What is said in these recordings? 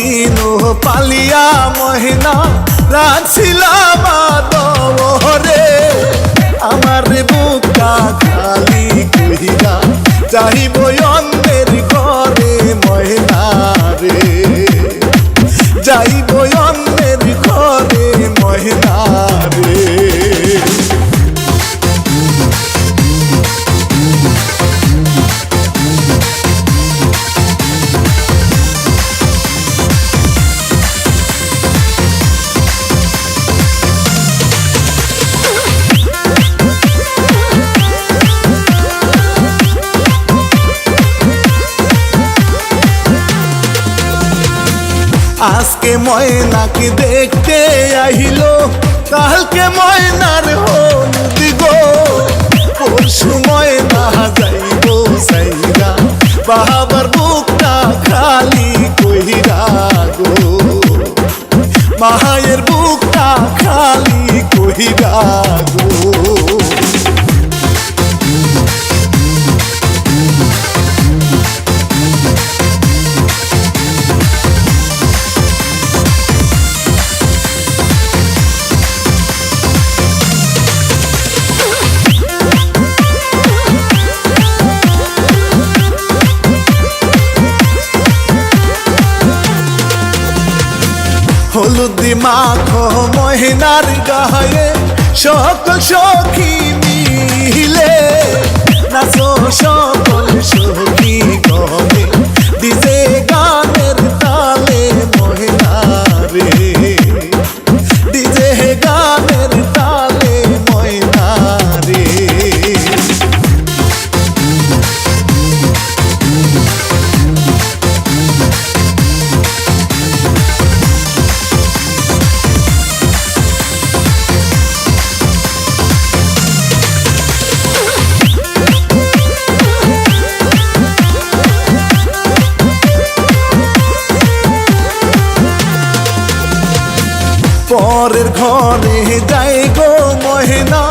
দিন পালিয়া মহিনা রাখছিলাম আদরে আমার বুকটা খালি কইরা যাইব অন্যের ঘরে মহিনা রে যাইব অন্যের ঘরে মহিনা রে আজকে ময়নাকে দেখতে আহিলো কালকে ময়নার হলুদ গো পরশু ময়না যাইব সাইরা বাবার বুকটা খালি কইরা গো মায়ের বুকটা খালি কইরা গো হলুদ মাখো মহিনার গায়ে সকল সখী মিলে নাচো সকল সখী গনে ডিজে গানের তালে মহিনা রে ডিজে গানের তালে মহিনা রে পরের ঘরে যাই গো মহিনা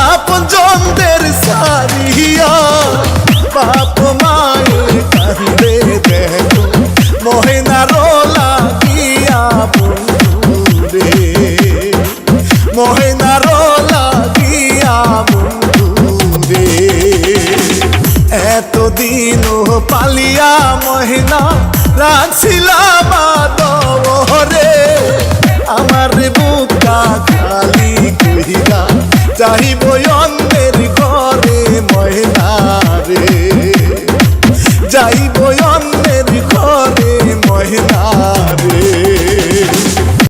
আপন জনদের সারিয়া বাপ মায়ের কান্দে দেখো মহিনা রোলা গিয়া বন্ধুরে মহিনা রোলা গিয়া বন্ধুরে এতদিন পালিয়া মহিনা রাখছিলাম আদরে আমার বুকটা খালি কইরা যাইব অন্যের ঘরে মহিনা রে যাইব